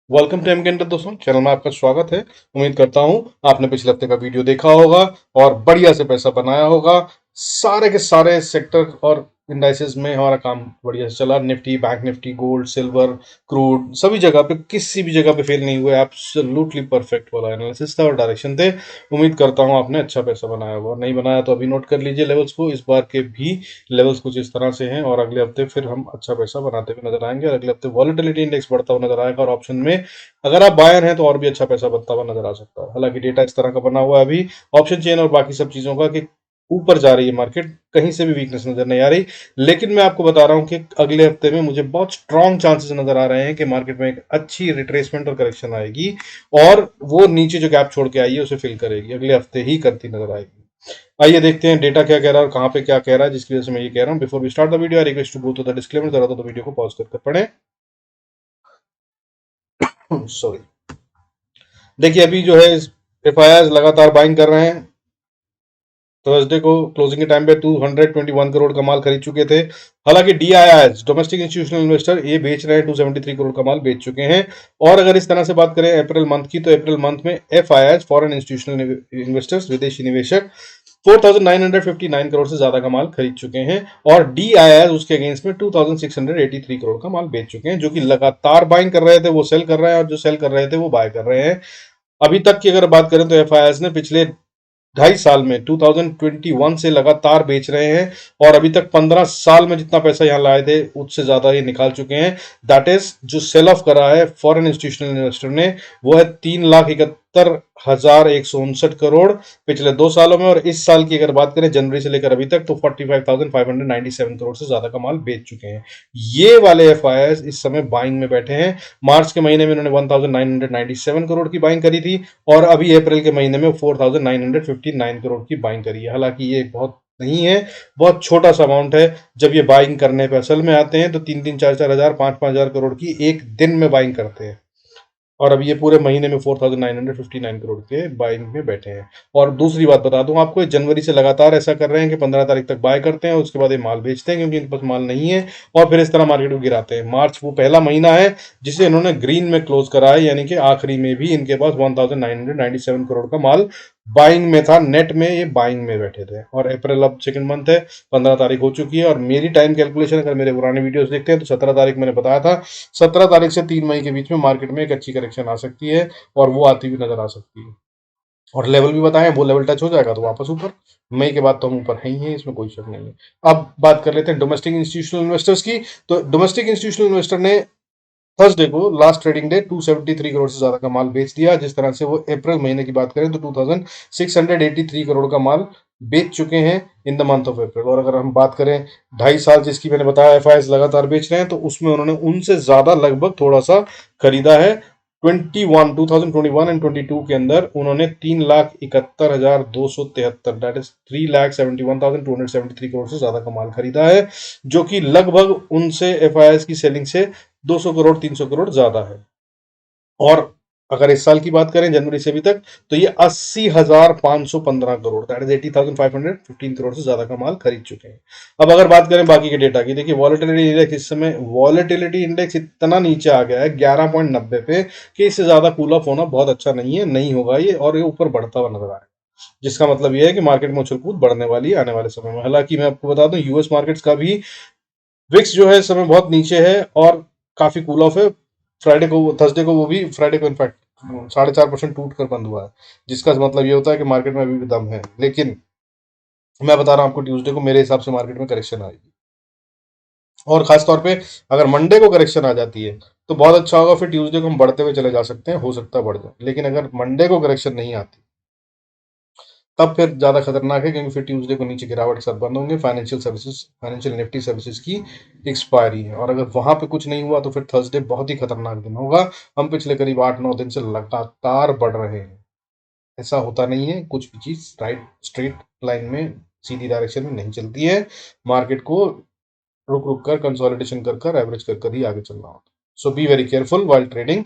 Welcome to M दोस्तों, channel में आपका स्वागत है। उम्मीद करता हूं आपने पिछले हफ्ते का वीडियो देखा होगा और बढ़िया से पैसा बनाया होगा। सारे के सारे सेक्टर और इंडाइसेस में हमारा काम बढ़िया से चला। Nifty, bank Nifty, gold, silver, crude, सभी जगह पे किसी भी जगह पे फेल नहीं हुए। एब्सोल्युटली परफेक्ट वाला एनालिसिस था और डायरेक्शन थे। उम्मीद करता हूं आपने अच्छा पैसा बनाया होगा। नहीं बनाया तो अभी नोट कर लीजिए लेवल्स को। इस बार के भी लेवल्स कुछ इस तरह से हैं और अगले हफ्ते फिर हम अच्छा पैसा बनाते हुए नजर आएंगे और अगले हफ्ते वॉलेटिलिटी इंडेक्स बढ़ता हुआ नजर आएगा और ऑप्शन में अगर आप बायर हैं तो और भी अच्छा पैसा बनता हुआ नजर आ सकता है। हालांकि डेटा इस तरह का बना हुआ है अभी ऑप्शन चेन और बाकी सब चीजों का कि ऊपर जा रही है मार्केट, कहीं से भी वीकनेस नजर नहीं आ रही। लेकिन मैं आपको बता रहा हूं कि अगले हफ्ते में मुझे बहुत स्ट्रॉन्ग चांसेस नजर आ रहे हैं कि मार्केट में एक अच्छी रिट्रेसमेंट और करेक्शन आएगी और वो नीचे जो गैप छोड़ के आई है उसे फिल करेगी, अगले हफ्ते ही करती नजर आएगी। आइए देखते हैं डेटा क्या कह रहा है और कहां पे क्या कह रहा है, जिसकी वजह से मैं ये कह रहा हूं। Before we start the video I request to go to the disclaimer, जरा तो वीडियो को पॉज करके पढ़ें। सॉरी। देखिए अभी जो है एफआईआर लगातार बाइंग कर रहे हैं। थर्सडे को क्लोजिंग के टाइम पे 221 करोड़ का माल खरीद चुके थे। हालांकि डीआईआईएस डोमेस्टिक इंस्टीट्यूशनल इन्वेस्टर ये बेच रहे हैं, 273 करोड़ का माल बेच चुके हैं। और अगर इस तरह से बात करें अप्रैल मंथ की, तो अप्रैल मंथ में एफआईआईएस फॉरेन इंस्टीट्यूशनल इन्वेस्टर्स विदेशी निवेशक 4,959 करोड़ से ज्यादा का माल खरीद चुके हैं और डीआईआईएस उसके अगेंस्ट में 2,683 करोड़ का माल बेच चुके हैं। जो कि लगातार बाइंग कर रहे थे वो सेल कर रहे हैं और जो सेल कर रहे थे वो बाय कर रहे हैं। अभी तक की अगर बात करें तो एफआईआईएस ने पिछले 2.5 साल में 2021 से लगातार बेच रहे हैं और अभी तक 15 साल में जितना पैसा यहाँ लाए थे उससे ज्यादा ये निकाल चुके हैं। दैट इज जो सेल ऑफ करा है फॉरेन इंस्टीट्यूशनल इन्वेस्टर ने वो है 3,71,159 करोड़ पिछले 2 सालों में। और इस साल की अगर बात करें जनवरी से लेकर अभी तक, तो 45,597 करोड़ से ज्यादा का माल बेच चुके हैं। ये वाले एफ इस समय बाइंग में बैठे हैं। मार्च के महीने में इन्होंने 1,997 करोड़ की बाइंग करी थी और अभी अप्रैल के महीने में 4,959 करोड़ की बाइंग करी है। हालांकि ये बहुत नहीं है, बहुत छोटा सा अमाउंट है। जब ये बाइंग करने पे असल में आते हैं तो 3-3, 4-4 हजार, 5-5 हजार करोड़ की एक दिन में बाइंग करते हैं और अब ये पूरे महीने में 4,959 करोड़ के बाइंग में बैठे हैं। और दूसरी बात बता दूं आपको, जनवरी से लगातार ऐसा कर रहे हैं कि 15 तारीख तक बाय करते हैं, उसके बाद ये माल बेचते हैं क्योंकि इनके पास माल नहीं है और फिर इस तरह मार्केट को गिराते हैं। मार्च वो पहला महीना है जिसे इन्होंने ग्रीन में क्लोज करा है, यानी कि आखिरी में भी इनके पास 1997 करोड़ का माल बाइंग में था। नेट में ये बाइंग में बैठे थे और अप्रैल अब सेकंड मंथ है, 15 तारीख हो चुकी है और मेरी टाइम कैलकुलेशन अगर मेरे पुराने वीडियोस देखते हैं तो 17 तारीख मैंने बताया था, 17 तारीख से 3 मई के बीच में मार्केट में एक अच्छी करेक्शन आ सकती है और वो आती हुई नजर आ सकती है। और लेवल भी बताएं, वो लेवल टच हो जाएगा तो वापस ऊपर। मई के बाद तो हम ऊपर है ही है, इसमें कोई शक नहीं है। अब बात कर लेते हैं डोमेस्टिक इंस्टीट्यूशनल इन्वेस्टर्स की। तो डोमेस्टिक इंस्टीट्यूशनल इन्वेस्टर ने थर्सडे को लास्ट ट्रेडिंग डे 273 करोड़ से ज्यादा का माल बेच दिया। जिस तरह से वो अप्रैल महीने की बात करें तो 2683 करोड़ का माल बेच चुके हैं in the month of April. और अगर हम बात करें 2.5 साल जिसकी मैंने बताया एफआईएस लगातार बेच रहे हैं, तो उसमें उन्होंने उनसे ज्यादा लगभग थोड़ा सा खरीदा है। 2021 एंड 22 के अंदर उन्होंने 3,71,273, दैट इज 3,71,273 करोड़ से ज्यादा का माल खरीदा है, जो कि लगभग उनसे एफआईएस की सेलिंग से 200 करोड़ 300 करोड़ ज्यादा है। और अगर इस साल की बात करें जनवरी से अभी तक, तो ये 80,515 करोड़, दैट इज 80,515 करोड़ से ज्यादा का माल खरीद चुके हैं। अब अगर बात करें बाकी के डेटा की, देखिए वॉलेटिलिटी इंडेक्स इस समय, वॉलेटिलिटी इंडेक्स इतना नीचे आ गया है 11.90 पे कि इससे ज्यादा कूल ऑफ होना बहुत अच्छा नहीं है, नहीं होगा ये, और ये ऊपर बढ़ता हुआ नजर आ रहा है। जिसका मतलब ये है कि मार्केट में उछल कूद बढ़ने वाली है आने वाले समय में। हालांकि मैं आपको बता दूं यूएस मार्केट्स का भी विक्स जो है इस समय बहुत नीचे है और काफी कूल ऑफ है। फ्राइडे को, थर्सडे को, वो भी फ्राइडे को इनफैक्ट 4.5% टूट कर बंद हुआ है, जिसका मतलब ये होता है कि मार्केट में अभी भी दम है। लेकिन मैं बता रहा हूं आपको, ट्यूसडे को मेरे हिसाब से मार्केट में करेक्शन आएगी और खास तौर पे अगर मंडे को करेक्शन आ जाती है तो बहुत अच्छा होगा। फिर ट्यूसडे को हम बढ़ते हुए चले जा सकते हैं, हो सकता है बढ़ जाए। लेकिन अगर मंडे को करेक्शन नहीं आती तब फिर ज्यादा खतरनाक है, क्योंकि फिर ट्यूसडे को नीचे गिरावट के साथ बंद होंगे। फाइनेंशियल निफ्टी सर्विसेज की एक्सपायरी है और अगर वहां पे कुछ नहीं हुआ तो फिर थर्सडे बहुत ही खतरनाक दिन होगा। हम पिछले करीब 8-9 दिन से लगातार बढ़ रहे हैं। ऐसा होता नहीं है, कुछ भी चीज राइट स्ट्रेट लाइन में सीधी डायरेक्शन में नहीं चलती है। मार्केट को रुक रुक कर, कंसोलिडेशन कर कर, एवरेज कर कर ही आगे चलना होता है। So be very careful while trading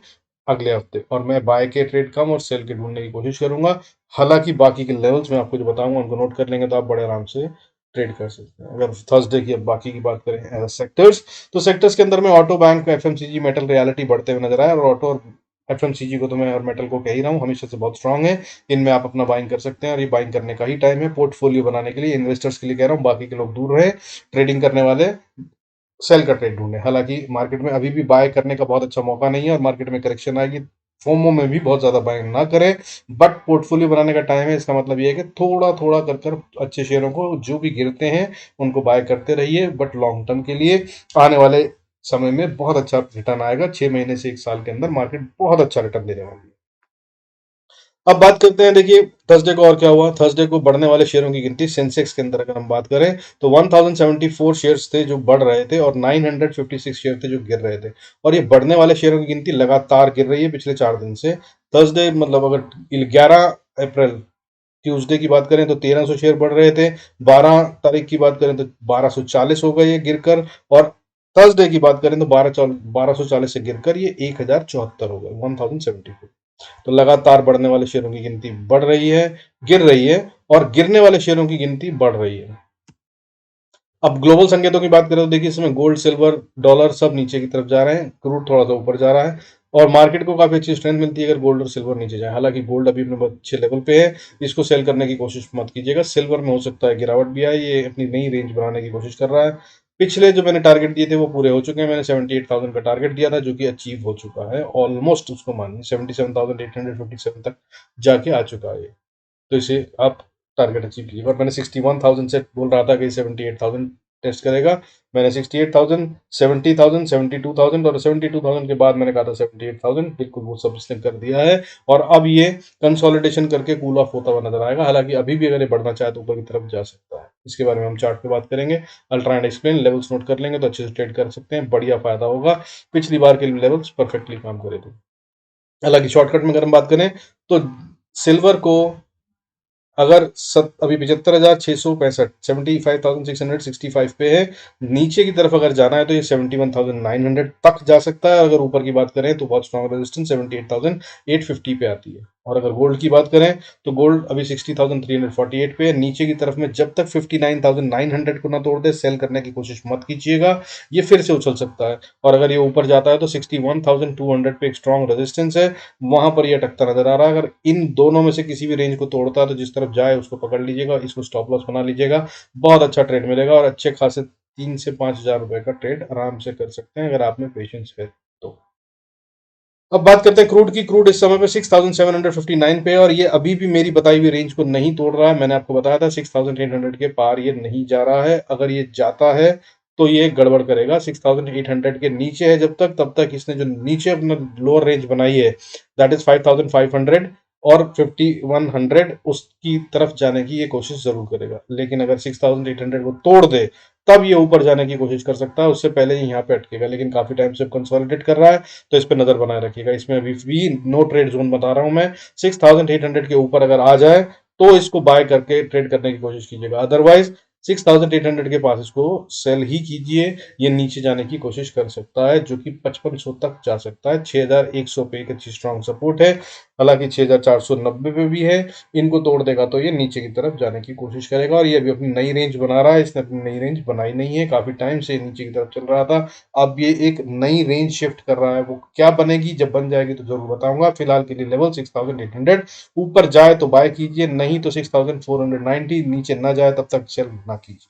अगले हफ्ते। और मैं बाय के ट्रेड कम और सेल के ढूंढने की कोशिश करूंगा। हालांकि बाकी के लेवल्स मैं आपको जो बताऊंगा उनको नोट कर लेंगे तो आप बड़े आराम से ट्रेड कर सकते हैं। अगर थर्सडे की अब बाकी की बात करें सेक्टर्स, तो सेक्टर्स के अंदर में auto, bank, FMCG, metal, reality बढ़ते हुए नजर आए और ऑटो और एफएमसीजी को तो मैं और मेटल को कह ही रहा हूँ, हमेशा से बहुत स्ट्रांग है। इनमें आप अपना बाइंग कर सकते हैं और ये बाइंग करने का ही टाइम है पोर्टफोलियो बनाने के लिए। इन्वेस्टर्स के लिए कह रहा हूँ, बाकी के लोग दूर रहे, ट्रेडिंग करने वाले सेल का ट्रेड ढूंढें। हालांकि मार्केट में अभी भी बाय करने का बहुत अच्छा मौका नहीं है और मार्केट में करेक्शन आएगी, फोमो में भी बहुत ज्यादा बाय ना करें। बट पोर्टफोलियो बनाने का टाइम है, इसका मतलब ये है कि थोड़ा थोड़ा कर कर अच्छे शेयरों को जो भी गिरते हैं उनको बाय करते रहिए, बट लॉन्ग टर्म के लिए आने वाले समय में बहुत अच्छा रिटर्न आएगा। 6 महीने से 1 साल के अंदर मार्केट बहुत अच्छा रिटर्न देने वाली है। अब बात करते हैं, देखिए थर्सडे को और क्या हुआ। थर्सडे को बढ़ने वाले शेयरों की गिनती, सेंसेक्स के अंदर अगर हम बात करें तो 1074 शेयर्स थे जो बढ़ रहे थे और 956 शेयर थे जो गिर रहे थे। और ये बढ़ने वाले शेयरों की गिनती लगातार गिर रही है पिछले 4 दिन से। थर्सडे मतलब अगर 11 अप्रैल ट्यूसडे की बात करें तो 1300 शेयर बढ़ रहे थे, 12 तारीख की बात करें तो 1240 हो गए ये गिरकर, और थर्सडे की बात करें तो 1240 से गिरकर ये 1074 हो गए, 1074। तो लगातार बढ़ने वाले शेयरों की गिनती बढ़ रही है, गिर रही है, और गिरने वाले शेयरों की गिनती बढ़ रही है। अब ग्लोबल संकेतों की बात करें तो देखिए इसमें गोल्ड, सिल्वर, डॉलर सब नीचे की तरफ जा रहे हैं, क्रूड थोड़ा सा ऊपर जा रहा है, और मार्केट को काफी अच्छी स्ट्रेंथ मिलती है अगर गोल्ड और सिल्वर नीचे जाए। हालांकि गोल्ड अभी अपने बहुत अच्छे लेवल पे है, इसको सेल करने की कोशिश मत कीजिएगा। सिल्वर में हो सकता है गिरावट भी आए, ये अपनी नई रेंज बनाने की कोशिश कर रहा है। पिछले जो मैंने टारगेट दिए थे वो पूरे हो चुके हैं। मैंने 78,000 का टारगेट दिया था जो कि अचीव हो चुका है ऑलमोस्ट, उसको मानिए 77,857 तक जाके आ चुका है। तो इसे आप टारगेट अचीव कीजिए। और मैंने 61,000 से बोल रहा था कि 78,000 टेस्ट करेगा। मैंने 68,000, 70,000, 72,000 और 72,000 के बाद मैंने कहा था 78,000, बिल्कुल वो सब इसने कर दिया है। और अब ये कंसोलिडेशन करके कूल ऑफ होता हुआ नजर आएगा। हालांकि अभी भी अगर ये बढ़ना चाहे तो ऊपर की तरफ जा सकता है। इसके बारे में हम चार्ट पे बात करेंगे। Ultra and explain levels note कर लेंगे तो अच्छे से ट्रेड कर सकते हैं, बढ़िया फायदा होगा। पिछली बार के लेवल्स परफेक्टली काम करे थे। हालांकि शॉर्टकट में अगर हम बात करें तो सिल्वर को अगर अभी 75,665, 75,665 पे है, नीचे की तरफ अगर जाना है तो ये 71,900 तक जा सकता है। अगर ऊपर की बात करें तो बहुत स्ट्रॉन्ग रेजिस्टेंस 78,850 पे आती है। और अगर गोल्ड की बात करें तो गोल्ड अभी 60,348 पे है। नीचे की तरफ में जब तक 59,900 को ना तोड़ दे सेल करने की कोशिश मत कीजिएगा, ये फिर से उछल सकता है। और अगर ये ऊपर जाता है तो 61,200 पे एक स्ट्रॉन्ग रेजिस्टेंस है, वहां पर ये अटकता नजर आ रहा है। अगर इन दोनों में से किसी भी रेंज को तोड़ता है तो जिस तरफ जाए उसको पकड़ लीजिएगा, इसको स्टॉप लॉस बना लीजिएगा, बहुत अच्छा ट्रेड मिलेगा और अच्छे खासे 3 से 5 हजार रुपए का ट्रेड आराम से कर सकते हैं अगर आप में पेशेंस है तो। अब बात करते हैं क्रूड की। क्रूड इस समय पे 6,759 पे है और ये अभी भी मेरी बताई हुई रेंज को नहीं तोड़ रहा है। मैंने आपको बताया था 6,800 के पार ये नहीं जा रहा है। अगर ये जाता है तो ये गड़बड़ करेगा। 6,800 के नीचे है जब तक, तब तक इसने जो नीचे अपना लोअर रेंज बनाई है दैट इज 5,500 और 5,100, उसकी तरफ जाने की ये कोशिश जरूर करेगा। लेकिन अगर 6,800 को तोड़ दे तब ये ऊपर जाने की कोशिश कर सकता है, उससे पहले ही यहाँ पे अटकेगा। लेकिन काफी टाइम से कंसोलिडेट कर रहा है तो इस पर नजर बनाए रखिएगा। इसमें अभी भी नो ट्रेड जोन बता रहा हूं मैं। 6,800 के ऊपर अगर आ जाए तो इसको बाय करके ट्रेड करने की कोशिश कीजिएगा, अदरवाइज 6,800 के पास इसको सेल ही कीजिए। ये नीचे जाने की कोशिश कर सकता है जो कि 5500 तक जा सकता है। 6,100 पे एक अच्छी स्ट्रॉन्ग सपोर्ट है, हालांकि 6,490 पे भी है। इनको तोड़ देगा तो ये नीचे की तरफ जाने की कोशिश करेगा और ये अभी अपनी नई रेंज बना रहा है। इसने अपनी नई रेंज बनाई नहीं है, काफी टाइम से नीचे की तरफ चल रहा था। अब ये एक नई रेंज शिफ्ट कर रहा है, वो क्या बनेगी जब बन जाएगी तो जरूर बताऊंगा। फिलहाल के लिए लेवल 6,800, ऊपर जाए तो बाय कीजिए, नहीं तो 6,490, नीचे ना जाए तब तक सेल ना कीजिए।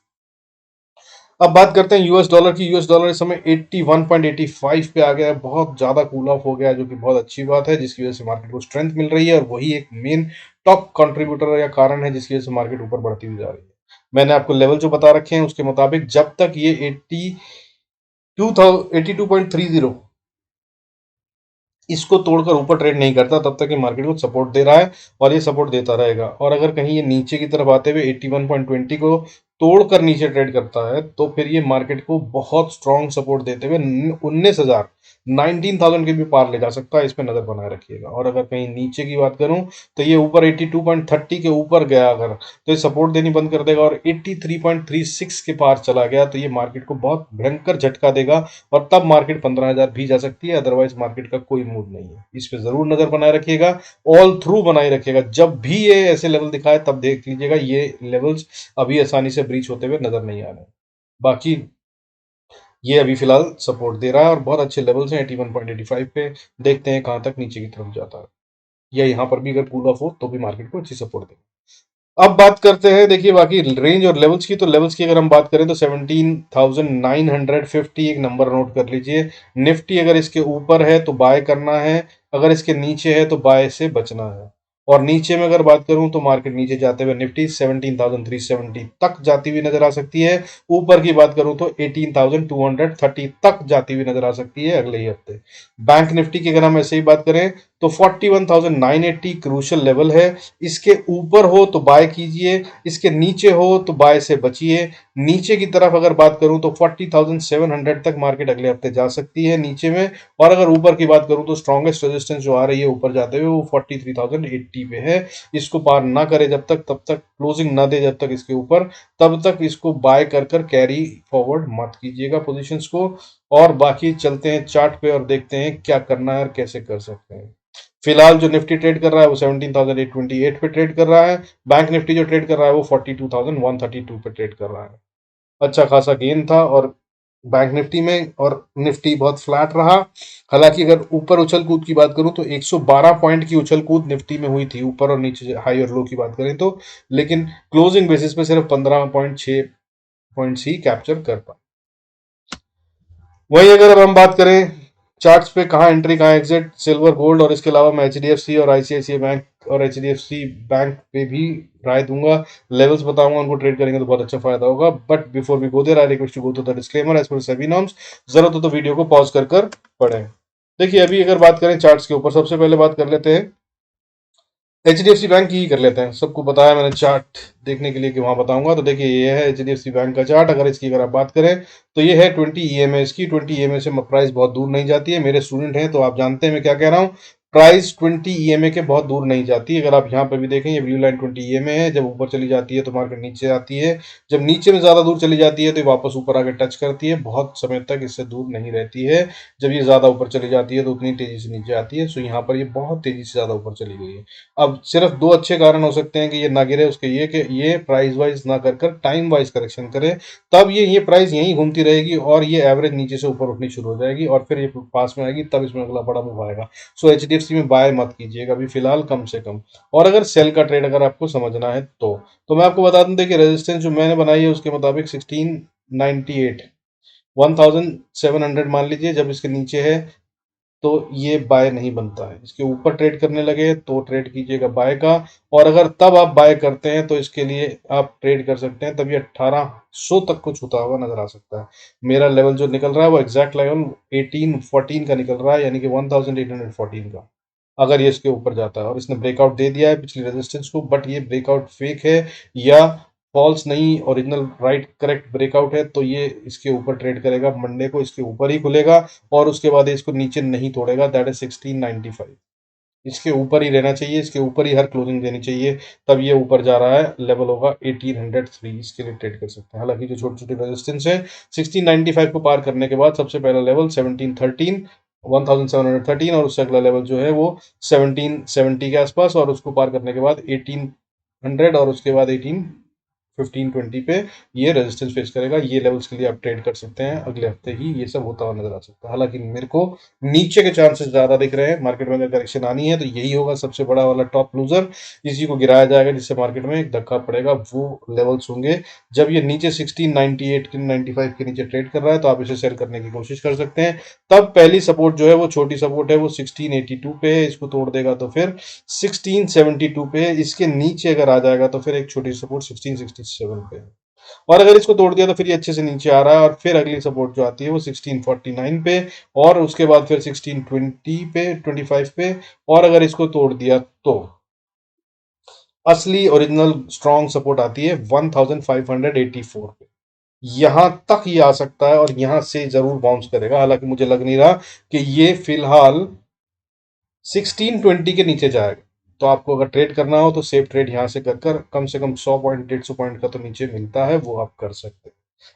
अब बात करते हैं यूएस डॉलर की। यूएस डॉलर इस समय 81.85 पे आ गया है, बहुत ज्यादा कूल ऑफ हो गया है जो कि बहुत अच्छी बात है, जिसकी वजह से मार्केट को स्ट्रेंथ मिल रही है और वही एक मेन टॉप कंट्रीब्यूटर या कारण है जिसकी वजह से मार्केट ऊपर बढ़ती हुई जा रही है। मैंने आपको लेवल जो बता रखे हैं उसके मुताबिक जब तक ये 82.30 इसको तोड़कर ऊपर ट्रेड नहीं करता तब तक ये मार्केट को सपोर्ट दे रहा है और ये सपोर्ट देता रहेगा। और अगर कहीं ये नीचे की तरफ आते हुए 81.20 को तोड़कर नीचे ट्रेड करता है तो फिर ये मार्केट को बहुत स्ट्रॉन्ग सपोर्ट देते हुए 19,000, 19,000 के भी पार ले जा सकता है। इस पे नजर बनाए रखिएगा। और अगर कहीं नीचे की बात करूं तो ये ऊपर 82.30 के ऊपर गया अगर, तो ये सपोर्ट देनी बंद कर देगा और 83.36 के पार चला गया तो ये मार्केट को बहुत भयंकर झटका देगा और तब मार्केट 15,000 भी जा सकती है। अदरवाइज मार्केट का कोई मूड नहीं है। इस पे जरूर नजर बनाए रखिएगा, ऑल थ्रू बनाए रखिएगा। जब भी ये ऐसे लेवल दिखाए तब देख लीजिएगा ये लेवल्स अभी आसानी से ब्रीच होते हुए नजर नहीं आ रहे। बाकी ये अभी फिलहाल सपोर्ट दे रहा है और बहुत अच्छे लेवल्स हैं 81.85 पे। देखते हैं कहाँ तक नीचे की तरफ जाता है, या यहाँ पर भी अगर कूल ऑफ हो तो भी मार्केट को अच्छी सपोर्ट देगा। अब बात करते हैं, देखिए बाकी रेंज और लेवल्स की। तो लेवल्स की अगर हम बात करें तो 17,950 एक नंबर नोट कर लीजिए। निफ्टी अगर इसके ऊपर है तो बाय करना है, अगर इसके नीचे है तो बाय से बचना है। और नीचे में अगर बात करूं तो मार्केट नीचे जाते हुए निफ्टी 17,370 तक जाती हुई नजर आ सकती है। ऊपर की बात करूं तो 18,230 तक जाती हुई नजर आ सकती है अगले ही हफ्ते। बैंक निफ्टी की अगर हम ऐसे ही बात करें तो 41,980 क्रूशियल लेवल है। इसके ऊपर हो तो बाय कीजिए, इसके नीचे हो तो बाय से बचिए। नीचे की तरफ अगर बात करूं तो 40,700 तक मार्केट अगले हफ्ते जा सकती है नीचे में। और अगर ऊपर की बात करूं तो स्ट्रॉन्गेस्ट रेजिस्टेंस जो आ रही है ऊपर जाते हुए वो 43,080 पे है। इसको पार ना करे जब तक, तब तक क्लोजिंग ना दे जब तक इसके ऊपर, तब तक इसको बाय कर कर कैरी फॉरवर्ड मत कीजिएगा पोजीशंस को। और बाकी चलते हैं चार्ट पे और देखते हैं क्या करना है और कैसे कर सकते हैं। फिलहाल जो निफ्टी ट्रेड कर रहा है वो 17,828 पे ट्रेड कर रहा है। बैंक निफ्टी जो ट्रेड कर रहा है वो 42,132 पे ट्रेड कर रहा है। अच्छा खासा गेन था और बैंक निफ्टी में, और निफ्टी बहुत फ्लैट रहा। हालांकि अगर ऊपर उछल कूद की बात करूं तो 112 पॉइंट की उछल कूद निफ्टी में हुई थी, ऊपर और नीचे हाई और लो की बात करें तो। लेकिन क्लोजिंग बेसिस पे सिर्फ 15.6 पॉइंट्स ही कैप्चर कर पाए। वही अगर अब हम बात करें चार्ट्स पे कहाँ एंट्री कहाँ एग्जिट, सिल्वर गोल्ड और इसके अलावा मैं एचडीएफसी और आईसीआईसीआई बैंक और एचडीएफसी बैंक पे भी राय दूंगा, लेवल्स बताऊंगा, उनको ट्रेड करेंगे तो बहुत अच्छा फायदा होगा। But before we go there I request to go to the disclaimer as per SEBI norms. जरूरत हो तो वीडियो को पॉज कर कर पढ़ें। देखिए अभी अगर बात करें चार्ट्स के ऊपर, सबसे पहले बात कर लेते हैं एचडीएफसी बैंक की ही कर लेते हैं। सबको बताया मैंने चार्ट देखने के लिए कि वहां बताऊंगा। तो देखिए ये है एचडीएफसी बैंक का चार्ट। अगर इसकी अगर आप बात करें तो ये है 20 ईएमए इसकी। 20 ईएमए से प्राइस बहुत दूर नहीं जाती है। मेरे स्टूडेंट हैं तो आप जानते हैं मैं क्या कह रहा हूँ। प्राइस 20 ईएमए के बहुत दूर नहीं जाती। अगर आप यहाँ पे भी देखें ये ब्लू लाइन 20 ईएमए है। जब ऊपर चली जाती है तो मार्केट नीचे आती है, जब नीचे में ज्यादा दूर चली जाती है तो ये वापस ऊपर आके टच करती है, बहुत समय तक इससे दूर नहीं रहती है। जब ये ज्यादा ऊपर चली जाती है तो उतनी तेजी से नीचे आती है। सो यहाँ पर ये बहुत तेजी से ज्यादा ऊपर चली गई है। अब सिर्फ दो अच्छे कारण हो सकते हैं कि ये ना गिरे, उसके ये कि ये प्राइस वाइज ना कर कर टाइम वाइज करेक्शन करे, तब ये प्राइस यहीं घूमती रहेगी और ये एवरेज नीचे से ऊपर उठनी शुरू हो जाएगी और फिर ये पास में आएगी, तब इसमें अगला बड़ा मूव आएगा। सो एचडीएफसी में बाय मत कीजिएगा अभी फिलहाल कम से कम। और अगर सेल का ट्रेड अगर आपको समझना है तो मैं आपको बता दूं, देखिए रेजिस्टेंस जो मैंने बनाई है उसके मुताबिक 1698 1700 मान लीजिए, जब इसके नीचे है तो ये बाय नहीं बनता है। इसके ऊपर ट्रेड करने लगे तो ट्रेड कीजिएगा बाय का। और अगर तब आप बाय करते हैं तो इसके लिए आप ट्रेड कर सकते हैं, तब ये 1800 तक को छूता हुआ नजर आ सकता है। मेरा लेवल जो निकल रहा है वो एग्जैक्ट लेवल 1814 का निकल रहा है, यानी कि 1814 का। अगर ये इसके ऊपर जाता है और इसने ब्रेकआउट दे दिया है पिछली रेजिस्टेंस को, बट ये ब्रेकआउट फेक है या फॉल्स नहीं, ओरिजिनल राइट करेक्ट ब्रेकआउट है, तो ये इसके ऊपर ट्रेड करेगा मंडे को, इसके ऊपर ही खुलेगा और उसके बाद इसको नीचे नहीं तोड़ेगा। That is 1695। इसके ऊपर ही रहना चाहिए, इसके ऊपर ही हर क्लोजिंग देनी चाहिए, तब ये ऊपर जा रहा है। लेवल होगा 1803, इसके लिए ट्रेड कर सकते हैं। हालांकि जो छोटे छोटे रेजिस्टेंस है 1695 को पार करने के बाद सबसे पहला लेवल 1713 1713, और उससे अगला लेवल जो है वो 1770 के आसपास, और उसको पार करने के बाद 1800 और उसके बाद 1520 पे ये रेजिस्टेंस फेस करेगा। ये लेवल्स के लिए आप ट्रेड कर सकते हैं। अगले हफ्ते ही ये सब होता हुआ नजर आ सकता है। हालांकि मेरे को नीचे के चांसेस ज्यादा दिख रहे हैं। मार्केट में अगर करेक्शन आनी है तो यही होगा सबसे बड़ा वाला टॉप लूजर। इसी को गिराया जाएगा जिससे मार्केट में एक धक्का पड़ेगा। वो लेवल्स होंगे जब ये नीचे 1698 के 95 के नीचे ट्रेड कर रहा है, तो आप इसे सेल करने की कोशिश कर सकते हैं। तब पहली सपोर्ट जो है वो छोटी सपोर्ट है, वो 1682 पे है। इसको तोड़ देगा तो फिर 1672 पे है। इसके नीचे अगर आ जाएगा तो फिर एक छोटी सपोर्ट 1667 पे है। और अगर इसको तोड़ दिया तो फिर ये अच्छे से नीचे आ रहा है, और फिर अगली सपोर्ट जो आती है वो 1649 पे, और उसके बाद फिर 1620 पे 25 पे। और अगर इसको तोड़ दिया तो असली ओरिजिनल स्ट्रॉन्ग सपोर्ट आती है 1584 पे। यहां तक ये आ सकता है और यहां से जरूर बाउंस करेगा। हालांकि मुझे लग नहीं रहा कि ये फिलहाल 1620 के नीचे जाएगा। तो आपको अगर ट्रेड करना हो तो सेफ ट्रेड यहां से कर कर कम से कम 100 पॉइंट 150 पॉइंट का तो नीचे मिलता है, वो आप कर सकते हैं।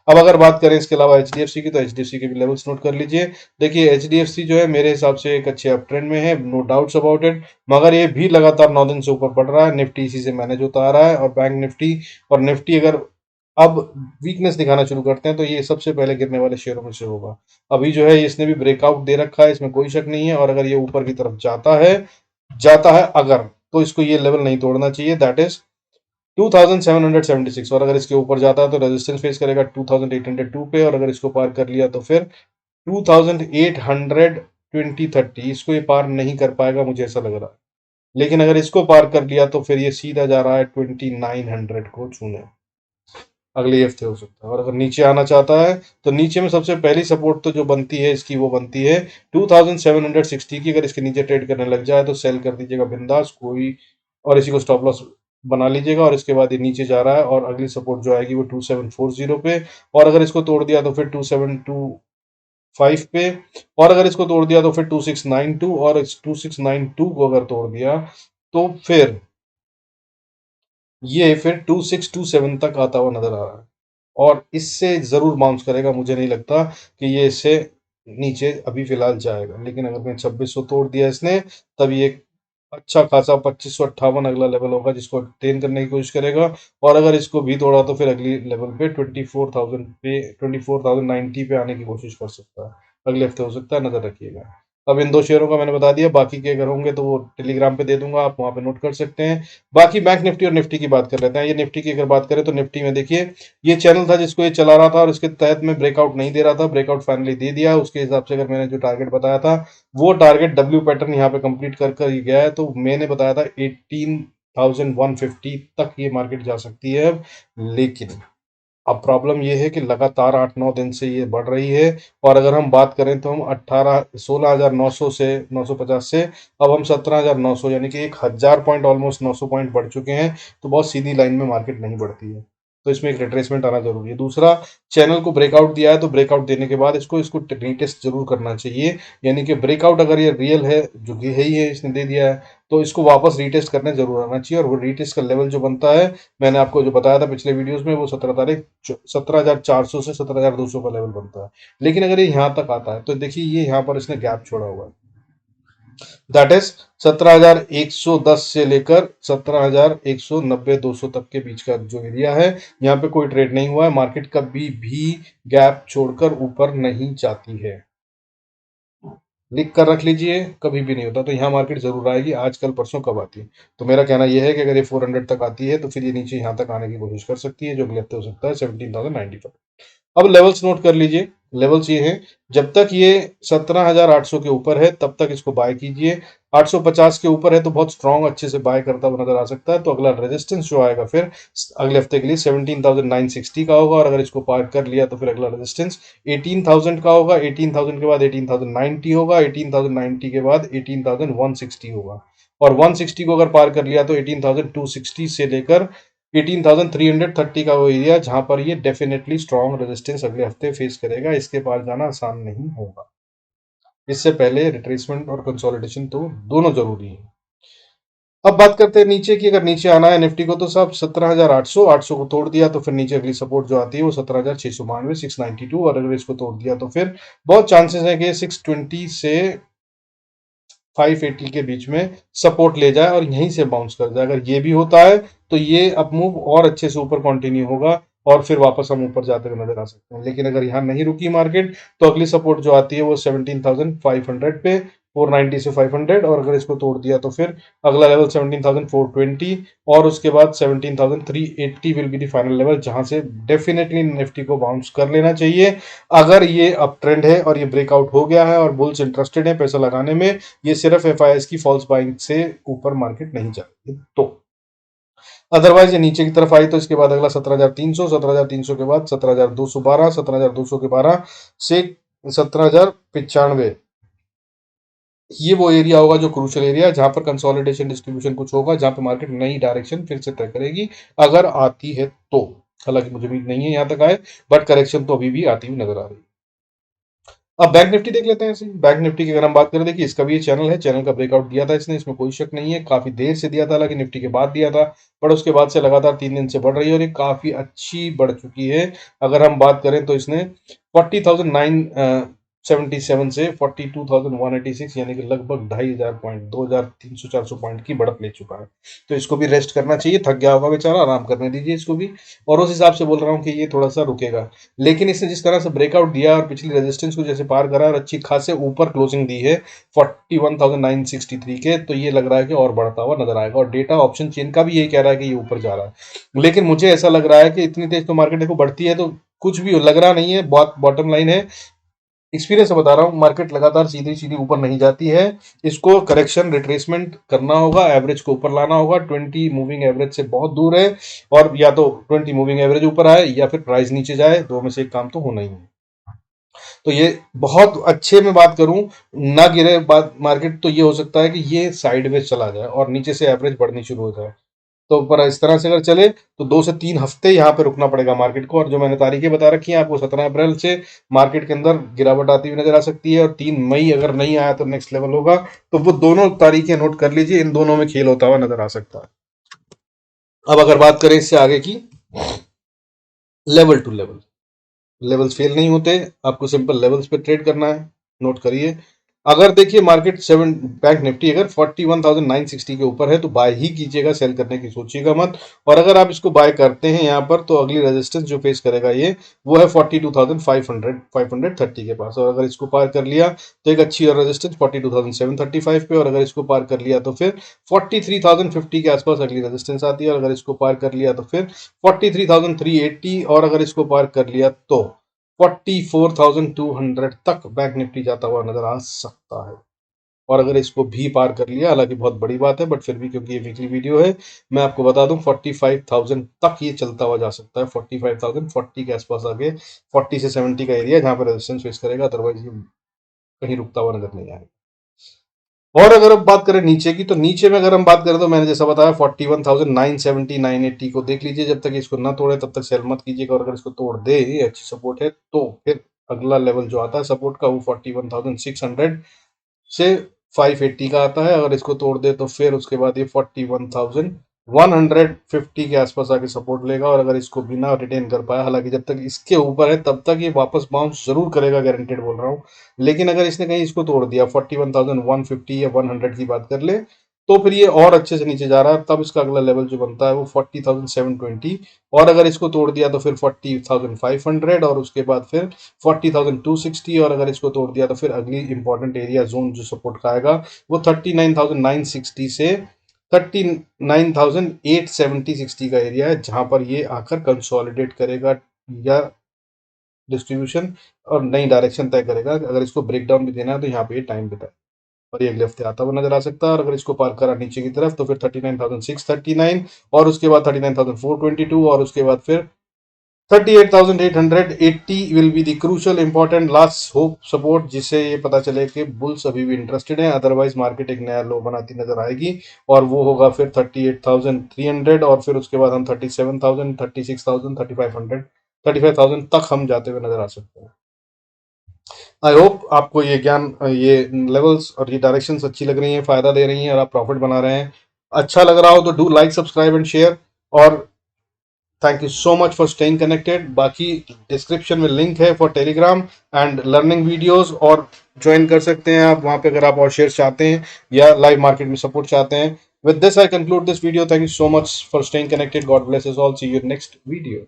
अब अगर बात करें इसके अलावा एचडीएफसी की, तो एचडीएफसी के भी लेवल्स नोट कर लीजिए। देखिए एचडीएफसी जो है मेरे हिसाब से एक अच्छे अप ट्रेंड में है, नो डाउट्स अबाउट इट। मगर ये भी लगातार 9 दिन से ऊपर बढ़ रहा है। निफ्टी इसी से मैनेज होता आ रहा है, और बैंक निफ्टी और निफ्टी अगर अब वीकनेस दिखाना शुरू करते हैं, तो ये सबसे पहले गिरने वाले शेयरों में से होगा। अभी जो है इसने भी ब्रेकआउट दे रखा है, इसमें कोई शक नहीं है, और अगर ये ऊपर की तरफ जाता है अगर, तो इसको ये लेवल नहीं तोड़ना चाहिए, दैट इज 2776। और अगर इसके ऊपर जाता है तो रेजिस्टेंस फेस करेगा 2802 पे, और अगर इसको पार कर लिया तो फिर 2820 30, इसको ये पार नहीं कर पाएगा, मुझे ऐसा लग रहा है। लेकिन अगर इसको पार कर लिया तो फिर ये सीधा जा रहा है 2900 को छूने, अगले हफ्ते हो सकता है। और अगर नीचे आना चाहता है तो नीचे में सबसे पहली सपोर्ट तो जो बनती है इसकी, वो बनती है 2760 की। अगर इसके नीचे ट्रेड करने लग जाए तो सेल कर दीजिएगा बिंदास कोई, और इसी को स्टॉप लॉस बना लीजिएगा। और इसके बाद ये नीचे जा रहा है, और अगली सपोर्ट जो आएगी वो 2740 पे, और अगर इसको तोड़ दिया तो फिर 2725 पे, और अगर इसको तोड़ दिया तो फिर 2692, और इस 2692 को अगर तोड़ दिया तो फिर ये फिर 2627 तक आता हुआ नजर आ रहा है, और इससे जरूर बाउंस करेगा। मुझे नहीं लगता कि ये इससे नीचे अभी फिलहाल जाएगा, लेकिन अगर मैं 2600 तोड़ दिया इसने, तब ये अच्छा खासा 2558 अगला लेवल होगा जिसको अटेन करने की कोशिश करेगा। और अगर इसको भी तोड़ा तो फिर अगली लेवल पे 24,090 पे आने की कोशिश कर सकता है, अगले हफ्ते हो सकता है, नजर रखिएगा। अब इन दो शेयरों का मैंने बता दिया, बाकी के अगर होंगे तो वो टेलीग्राम पे दे दूंगा, आप वहां पे नोट कर सकते हैं। बाकी बैंक निफ्टी और निफ्टी की बात कर लेते हैं। ये निफ्टी की अगर बात करें तो निफ्टी में देखिए, ये चैनल था जिसको ये चला रहा था, और इसके तहत में ब्रेकआउट नहीं दे रहा था, ब्रेकआउट फाइनली दे दिया। उसके हिसाब से अगर मैंने जो टारगेट बताया था, वो टारगेट डब्ल्यू पैटर्न यहाँ पे कंप्लीट कर ही गया है। तो मैंने बताया था 18,150 तक ये मार्केट जा सकती है अब, लेकिन अब प्रॉब्लम ये है कि लगातार 8-9 दिन से ये बढ़ रही है। और अगर हम बात करें तो हम 16,900 से 950 से अब हम 17,900, यानी कि 1,000 पॉइंट, ऑलमोस्ट 900 पॉइंट बढ़ चुके हैं। तो बहुत सीधी लाइन में मार्केट नहीं बढ़ती है, तो इसमें एक रिट्रेसमेंट आना जरूरी है। दूसरा, चैनल को ब्रेकआउट दिया है, तो ब्रेकआउट देने के बाद इसको इसको रीटेस्ट जरूर करना चाहिए। यानी कि ब्रेकआउट अगर ये रियल है, जो कि है ही है, इसने दे दिया है, तो इसको वापस रीटेस्ट करने जरूर आना चाहिए। और वो रीटेस्ट का लेवल जो बनता है, मैंने आपको जो बताया था पिछले वीडियोस में, वो 17,400 से 17,200 का लेवल बनता है। लेकिन अगर ये यहाँ तक आता है तो देखिए, ये यहाँ पर इसने गैप छोड़ा हुआ है, दैट इज 17,110 से लेकर 17,190-200 तक के बीच का जो एरिया है, यहाँ पे कोई ट्रेड नहीं हुआ है। मार्केट कभी भी गैप छोड़कर ऊपर नहीं जाती है, लिख कर रख लीजिए, कभी भी नहीं होता। तो यहाँ मार्केट जरूर आएगी, आज कल परसों कब आती है। तो मेरा कहना यह है कि अगर ये 400 तक आती है तो फिर ये नीचे यहाँ तक आने की कोशिश कर सकती है, जो अगले हफ्ते हो सकता है 17,095। अब लेवल्स नोट कर लीजिए। लेवल्स ये हैं, जब तक ये 17,800 के ऊपर है तब तक इसको बाय कीजिए। 850 के ऊपर है तो बहुत स्ट्रांग अच्छे से बाय करता हुआ नजर आ सकता है। तो अगला रेजिस्टेंस जो आएगा फिर अगले हफ्ते के लिए 17,960 का होगा, और अगर इसको पार कर लिया तो फिर अगला रेजिस्टेंस 18,000 का होगा। 18,000 के बाद 18,090 होगा, 18,090 के बाद 18,160 होगा, और 160 को अगर पार कर लिया तो 18,260 से लेकर 18,330 का वो एरिया, जहां पर ये डेफिनेटली स्ट्रॉन्ग रेजिस्टेंस अगले हफ्ते फेस करेगा। इसके पार जाना आसान नहीं होगा, इससे पहले रिट्रेसमेंट और कंसोलिडेशन तो दोनों जरूरी है। अब बात करते हैं नीचे की। अगर नीचे आना है निफ्टी को तो सब 17,800, 800 को तोड़ दिया तो फिर नीचे अगली सपोर्ट जो आती है वो 17,692, 692, और अगर इसको तोड़ दिया तो फिर बहुत चांसेस है कि 620 से 580 के बीच में सपोर्ट ले जाए और यहीं से बाउंस कर जाए। अगर ये भी होता है तो ये अप मूव और अच्छे से ऊपर कंटिन्यू होगा, और फिर वापस हम ऊपर जाते हुए नजर आ सकते हैं। लेकिन अगर यहाँ नहीं रुकी मार्केट तो अगली सपोर्ट जो आती है वो 17,500 पे, 490 से 500, और अगर इसको तोड़ दिया तो फिर अगला लेवल 17,420, और उसके बाद 17,380 will be the final level, जहां से डेफिनेटली निफ्टी को बाउंस कर लेना चाहिए। अगर ये अप ट्रेंड है और ये ब्रेकआउट हो गया है और बुल्स इंटरेस्टेड है पैसा लगाने में, ये सिर्फ एफआईएस की फॉल्स बाइंग से ऊपर मार्केट नहीं जाएगी। तो अदरवाइज ये नीचे की तरफ आई तो इसके बाद अगला 17,300, 17,300 के बाद 17,212, 17,200 के 12 से 17,095, ये वो एरिया होगा जो क्रूशियल एरिया है, जहां पर कंसोलिडेशन डिस्ट्रीब्यूशन कुछ होगा, जहां पे मार्केट नई डायरेक्शन फिर से तय करेगी, अगर आती है तो। हालांकि मुझे उम्मीद नहीं है यहां तक आए, बट करेक्शन तो अभी भी आती हुई नजर आ रही है। अब बैंक निफ्टी देख लेते हैं ऐसे। बैंक निफ्टी की अगर हम बात करें, देखिए इसका भी ये चैनल है, चैनल का ब्रेकआउट दिया था इसने, इसमें कोई शक नहीं है, काफी देर से दिया था, हालांकि निफ्टी के बाद दिया था, पर उसके बाद से लगातार 3 दिन से बढ़ रही है, और ये काफी अच्छी बढ़ चुकी है। अगर हम बात करें तो इसने 40,009 77 से 42,186 यानी कि लगभग 2,500 पॉइंट 2,300-400 पॉइंट की बढ़त ले चुका है। तो इसको भी रेस्ट करना चाहिए, थक गया होगा बेचारा, आराम करने दीजिए इसको भी। और उस हिसाब से बोल रहा हूँ कि ये थोड़ा सा रुकेगा, लेकिन इसने जिस तरह से ब्रेकआउट दिया और पिछली रेजिस्टेंस को जैसे पार करा और अच्छी खासे ऊपर क्लोजिंग दी है 41,963 के, तो ये लग रहा है कि और बढ़ता हुआ नजर आएगा। और डेटा ऑप्शन चेन का भी यही कह रहा है कि ये ऊपर जा रहा है, लेकिन मुझे ऐसा लग रहा है कि इतनी तेज तो मार्केट देखो बढ़ती है तो कुछ भी लग रहा नहीं है। बहुत बॉटम लाइन है, एक्सपीरियंस से बता रहा हूँ, मार्केट लगातार सीधी सीधी ऊपर नहीं जाती है। इसको करेक्शन रिट्रेसमेंट करना होगा, एवरेज को ऊपर लाना होगा। 20 मूविंग एवरेज से बहुत दूर है, और या तो 20 मूविंग एवरेज ऊपर आए या फिर प्राइस नीचे जाए, दो में से एक काम तो होना ही है। तो ये बहुत अच्छे में बात करूं, ना गिरे बात मार्केट तो ये हो सकता है कि ये साइडवेज चला जाए और नीचे से एवरेज बढ़नी शुरू हो जाए। तो पर इस तरह से अगर चले तो 2 से 3 हफ्ते यहाँ पे रुकना पड़ेगा मार्केट को। और जो मैंने तारीखें बता रखी हैं आपको, 17 अप्रैल से मार्केट के अंदर गिरावट आती हुई नजर आ सकती है, और 3 मई अगर नहीं आया तो नेक्स्ट लेवल होगा। तो वो दोनों तारीखें नोट कर लीजिए, इन दोनों में खेल होता हुआ नजर आ सकता है। अब अगर बात करें इससे आगे की, level to level, levels fail नहीं होते, आपको सिंपल लेवल्स पे ट्रेड करना है, नोट करिए। अगर देखिए मार्केट बैंक निफ्टी अगर 41,960 के ऊपर है तो बाय ही कीजिएगा, सेल करने की सोचिएगा मत। और अगर आप इसको बाय करते हैं यहाँ पर, तो अगली रेजिस्टेंस जो फेस करेगा ये, वो है 42,530 के पास। और अगर इसको पार कर लिया तो एक अच्छी और रेजिस्टेंस 42,735 पे, और अगर इसको पार कर लिया तो फिर 43,050 के आसपास अगली रेजिस्टेंस आती है। और अगर इसको पार कर लिया तो फिर 43,380, और अगर इसको पार कर लिया तो 44,200 तक बैंक निफ्टी जाता हुआ नजर आ सकता है। और अगर इसको भी पार कर लिया, हालांकि बहुत बड़ी बात है, बट फिर भी क्योंकि ये वीकली वीडियो है, मैं आपको बता दूं 45,000 तक ये चलता हुआ जा सकता है। 45,040 के आसपास आगे 40 से 70 का एरिया जहां पर रेजिस्टेंस फेस करेगा, अदरवाइज ये कहीं रुकता हुआ नजर नहीं आएगा। और अगर अब बात करें नीचे की, तो नीचे में अगर हम बात करें तो मैंने जैसा बताया 41,970 980 को देख लीजिए, जब तक इसको ना तोड़े तब तक सेल मत कीजिएगा। और अगर इसको तोड़ दे, ये अच्छी सपोर्ट है, तो फिर अगला लेवल जो आता है सपोर्ट का वो 41,600 से 580 का आता है। अगर इसको तोड़ दे तो फिर उसके बाद ये 41,150 के आसपास आके सपोर्ट लेगा। और अगर इसको बिना रिटेन कर पाया, हालांकि जब तक इसके ऊपर है तब तक ये वापस बाउंस जरूर करेगा, गारंटेड बोल रहा हूँ। लेकिन अगर इसने कहीं इसको तोड़ दिया, 41,150 या 100 की बात कर ले, तो फिर ये और अच्छे से नीचे जा रहा है, तब इसका अगला लेवल जो बनता है वो 40,720। और अगर इसको तोड़ दिया तो फिर 40,500, और उसके बाद फिर 40,260। और अगर इसको तोड़ दिया तो फिर अगली इंपॉर्टेंट एरिया जोन जो सपोर्ट का आएगा वो 39,960 से 39,870-60 का एरिया है, जहां पर ये आकर कंसोलिडेट करेगा या डिस्ट्रीब्यूशन और नई डायरेक्शन तय करेगा। अगर इसको ब्रेक डाउन भी देना है तो यहाँ पे टाइम बिता है, और ये अगले हफ्ते आता हुआ नजर आ सकता है। और अगर इसको पार करा नीचे की तरफ तो फिर 39,639, और उसके बाद 39,422, और उसके बाद फिर 38,880 will be the crucial important last hope support, जिससे ये पता चले कि बुल्स अभी भी इंटरेस्टेड है। अदरवाइज मार्केट एक नया लो बनाती नजर आएगी, और वो होगा फिर 38,300, और फिर उसके बाद हम 37,000 36,000 3500 35,000 तक हम जाते हुए नजर आ सकते हैं। आई होप आपको ये ज्ञान, ये लेवल्स और ये डायरेक्शंस अच्छी लग रही हैं, फायदा दे रही हैं, और आप प्रॉफिट बना रहे हैं। अच्छा लग रहा हो तो do like subscribe and share. और thank you so much for staying connected. बाकी डिस्क्रिप्शन में लिंक है for Telegram and learning videos, और ज्वाइन कर सकते हैं आप वहां पे अगर आप और शेयर चाहते हैं या लाइव मार्केट में सपोर्ट चाहते हैं। With this I conclude this video. Thank you so much for staying connected. God bless us all. See you next video.